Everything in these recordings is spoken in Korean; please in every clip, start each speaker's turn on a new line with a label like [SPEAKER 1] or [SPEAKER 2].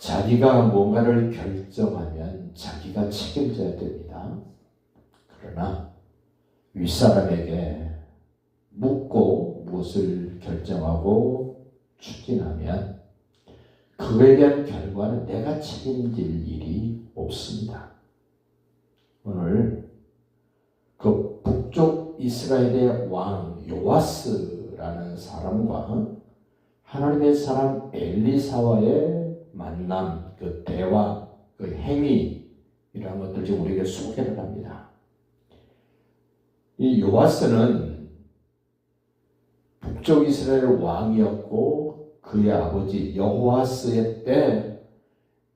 [SPEAKER 1] 자기가 뭔가를 결정하면 자기가 책임져야 됩니다. 그러나 윗사람에게 묻고 무엇을 결정하고 추진하면 그에 대한 결과는 내가 책임질 일이 없습니다. 오늘 그 북쪽 이스라엘의 왕 요아스라는 사람과 하나님의 사람 엘리사와의 만남, 그 대화, 그 행위 이런 것들 지금 우리에게 소개를 합니다. 이 요아스는 북쪽 이스라엘 왕이었고 그의 아버지 여호아스의 때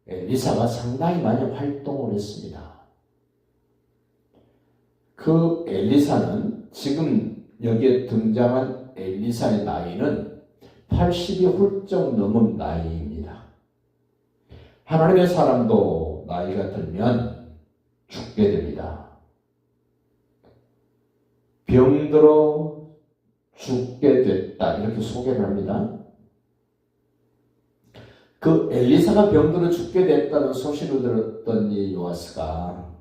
[SPEAKER 1] 엘리사가 상당히 많이 활동을 했습니다. 그 엘리사는 지금 여기에 등장한 엘리사의 나이는 80이 훌쩍 넘은 나이입니다. 하나님의 사람도 나이가 들면 죽게 됩니다. 병들어 죽게 됐다 이렇게 소개를 합니다. 그 엘리사가 병들어 죽게 됐다는 소식을 들었던 이 요아스가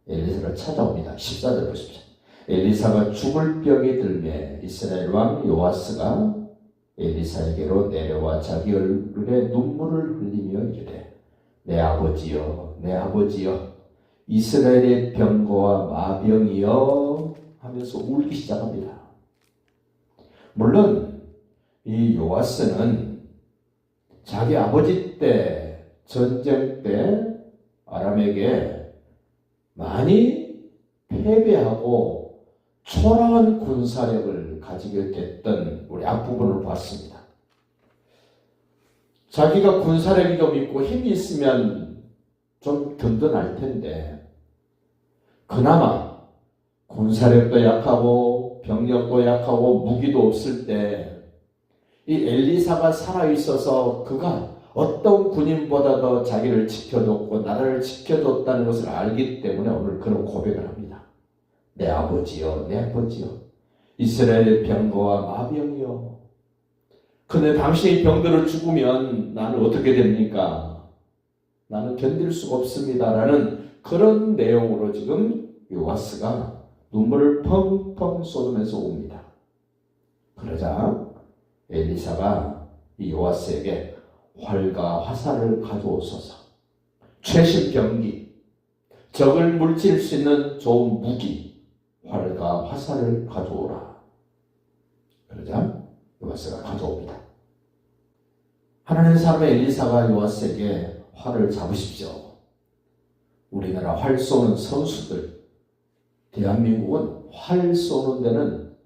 [SPEAKER 1] 엘리사를 찾아옵니다. 14절 보십시오. 엘리사가 죽을 병이 들매 이스라엘 왕 요아스가 엘리사에게로 내려와 자기 얼굴에 눈물을 흘리며 이르되 내 아버지여 내 아버지여 이스라엘의 병거와 마병이여 하면서 울기 시작합니다. 물론 이 요아스는 자기 아버지 때 전쟁 때 아람에게 많이 패배하고 초라한 군사력을 가지게 됐던 우리 앞부분을 봤습니다. 자기가 군사력이 좀 있고 힘이 있으면 좀 든든할 텐데 그나마 군사력도 약하고 병력도 약하고 무기도 없을 때 이 엘리사가 살아있어서 그가 어떤 군인보다도 자기를 지켜줬고 나라를 지켜줬다는 것을 알기 때문에 오늘 그런 고백을 합니다. 내 아버지여 내 아버지여 이스라엘의 병거와 마병이여 근데 당신이 병들어 죽으면 나는 어떻게 됩니까? 나는 견딜 수가 없습니다 라는 그런 내용으로 지금 요아스가 눈물을 펑펑 쏟으면서 옵니다. 그러자 엘리사가 이 요아스에게 활과 화살을 가져오소서 최신 병기 적을 물칠 수 있는 좋은 무기 활과 화살을 가져오라. 그러자 요아스가 가져옵니다. 하나님의 사람의 엘리사가 요아스에게 활을 잡으십시오. 우리나라 활 쏘는 선수들 대한민국은 활 쏘는 데는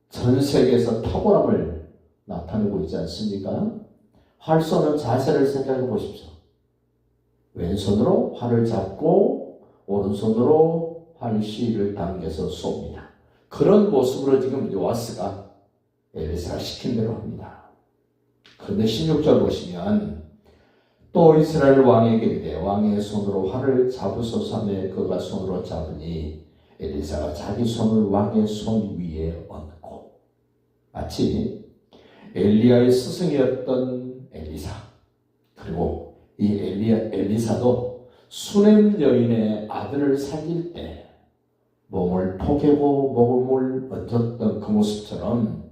[SPEAKER 1] 전 세계에서 탁월함을 나타내고 있지 않습니까? 활 쏘는 자세를 생각해 보십시오. 왼손으로 활을 잡고 오른손으로 활시를 당겨서 쏩니다. 그런 모습으로 지금 요아스가 엘리사가 시킨 대로 합니다. 그런데 16절 보시면 또 이스라엘 왕에게 이르되 왕의 손으로 활을 잡으소서 하며 그가 손으로 잡으니 엘리사가 자기 손을 왕의 손 위에 얹고 마치 엘리야의 스승이었던 엘리사 그리고 이 엘리사도 수넴 여인의 아들을 살릴 때 몸을 포개고 몸을 얹었던 그 모습처럼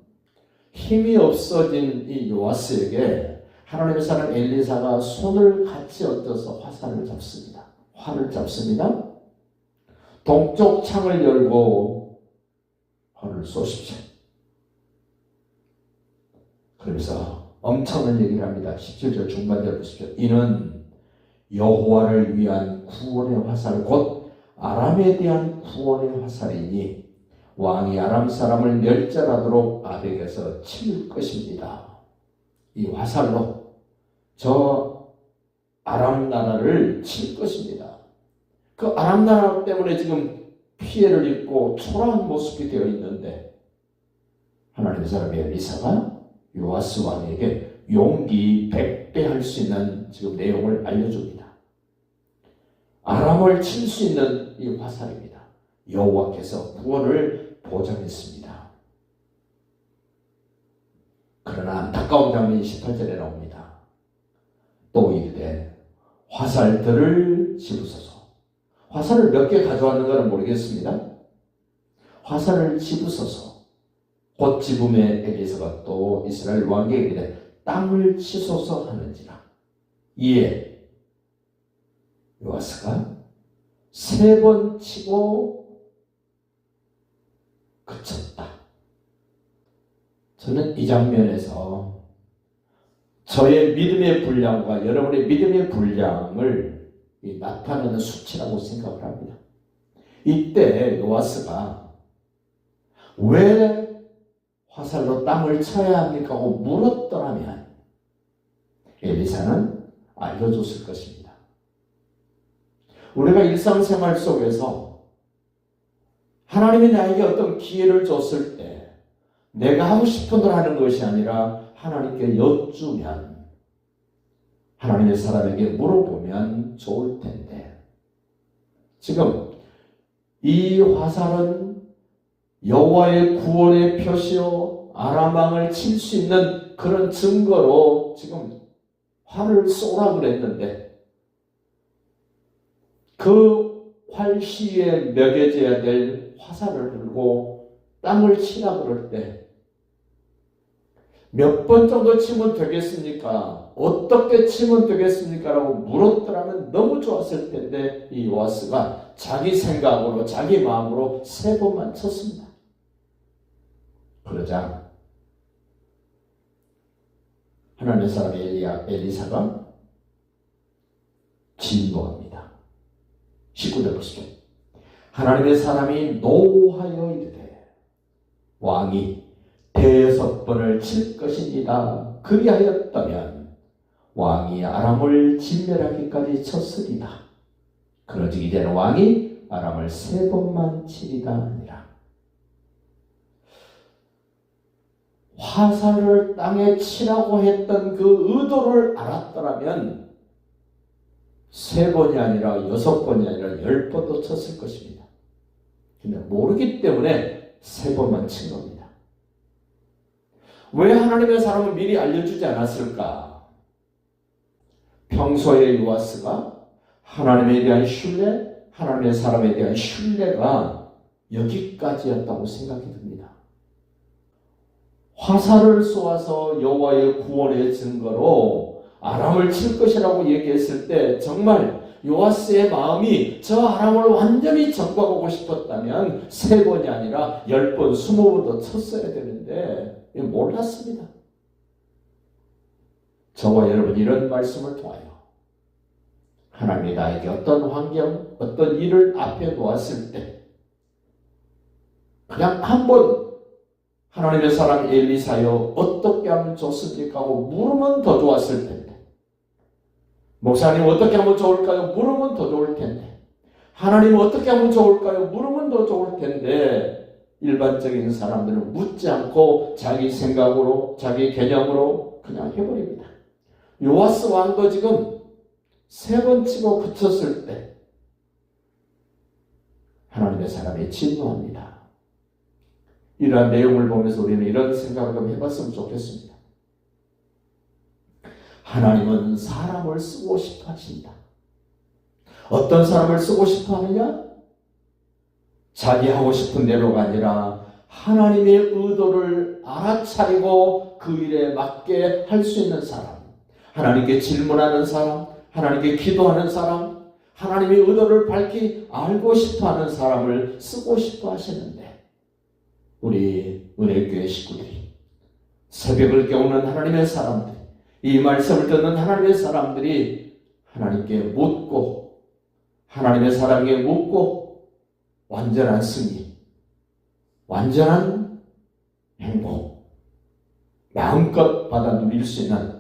[SPEAKER 1] 힘이 없어진 이 요아스에게 하나님의 사람 엘리사가 손을 같이 얹어서 화살을 잡습니다. 활을 잡습니다. 동쪽 창을 열고 활을 쏘십시오. 그러면서 엄청난 얘기를 합니다. 17절 중반절 보십시오. 이는 여호와를 위한 구원의 화살 곧 아람에 대한 구원의 화살이니 왕이 아람 사람을 멸절하도록 아벡에서 칠 것입니다. 이 화살로 저 아람 나라를 칠 것입니다. 그 아람 나라 때문에 지금 피해를 입고 초라한 모습이 되어 있는데 하나님의 사람이 엘리사가 요아스 왕에게 용기 100배 할 수 있는 지금 내용을 알려줍니다. 아람을 칠 수 있는 이 화살입니다. 여호와께서 구원을 보장했습니다. 그러나 안타까운 장면이 18절에 나옵니다. 또 이르되 화살들을 집으소서. 화살을 몇 개 가져왔는가는 모르겠습니다. 화살을 집으소서. 곧 집음에 엘리사가 또 이스라엘 왕에게 이르되 땅을 치소서 하는지라. 이에 요아스가 3번 치고 그쳤다. 저는 이 장면에서 저의 믿음의 분량과 여러분의 믿음의 분량을 나타내는 수치라고 생각을 합니다. 이때 요아스가 왜 화살로 땅을 쳐야 합니까? 하고 물었더라면 엘리사는 알려줬을 것입니다. 우리가 일상생활 속에서 하나님이 나에게 어떤 기회를 줬을 때 내가 하고 싶은 걸 하는 것이 아니라 하나님께 여쭈면, 하나님의 사람에게 물어보면 좋을 텐데, 지금 이 화살은 여호와의 구원의 표시요 아람 왕을 칠 수 있는 그런 증거로 지금 활을 쏘라 그랬는데, 그 활 시에 먹여져야 될 화살을 들고 땅을 치라 그럴 때 몇 번 정도 치면 되겠습니까? 어떻게 치면 되겠습니까? 라고 물었더라면 너무 좋았을 텐데, 이 요아스가 자기 생각으로 자기 마음으로 3번만 쳤습니다. 그러자 하나님의 사람 엘리사가 진노합니다. 19절 보시죠. 하나님의 사람이 노하여 이르되 왕이 5번을 칠 것이니라. 그리하였다면 왕이 아람을 진멸하기까지 쳤으리라. 그러지 이제는 왕이 아람을 3번만 치리다 하니라. 화살을 땅에 치라고 했던 그 의도를 알았더라면 3번이 아니라 6번이 아니라 10번도 쳤을 것입니다. 근데 모르기 때문에 3번만 친 겁니다. 왜 하나님의 사람은 미리 알려주지 않았을까? 평소에 요아스가 하나님에 대한 신뢰, 하나님의 사람에 대한 신뢰가 여기까지였다고 생각이 듭니다. 화살을 쏘아서 여호와의 구원의 증거로 아람을 칠 것이라고 얘기했을 때 정말 요아스의 마음이 저 아람을 완전히 정복하고 싶었다면 3번이 아니라 10번, 20번도 쳤어야 되는데 몰랐습니다. 저와 여러분 이런 말씀을 통하여 하나님이 나에게 어떤 환경, 어떤 일을 앞에 놓았을 때 그냥 한번 하나님의 사람 엘리사여 어떻게 하면 좋습니까? 하고 물으면 더 좋았을 텐데, 목사님 어떻게 하면 좋을까요? 물으면 더 좋을 텐데, 하나님 어떻게 하면 좋을까요? 물으면 더 좋을 텐데, 일반적인 사람들은 묻지 않고 자기 생각으로 자기 개념으로 그냥 해버립니다. 요아스 왕도 지금 3번 치고 그쳤을 때 하나님의 사람이 진노합니다. 이러한 내용을 보면서 우리는 이런 생각을 좀 해봤으면 좋겠습니다. 하나님은 사람을 쓰고 싶어 하신다. 어떤 사람을 쓰고 싶어 하느냐? 자기 하고 싶은 대로가 아니라 하나님의 의도를 알아차리고 그 일에 맞게 할 수 있는 사람, 하나님께 질문하는 사람, 하나님께 기도하는 사람, 하나님의 의도를 밝히 알고 싶어하는 사람을 쓰고 싶어 하시는데, 우리 은혜교회 식구들이, 새벽을 깨우는 하나님의 사람들, 이 말씀을 듣는 하나님의 사람들이 하나님께 묻고, 하나님의 사람에게 묻고 완전한 승리, 완전한 행복, 마음껏 받아 누릴 수 있는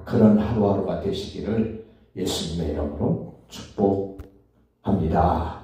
[SPEAKER 1] 그런 하루하루가 되시기를 예수님의 이름으로 축복합니다.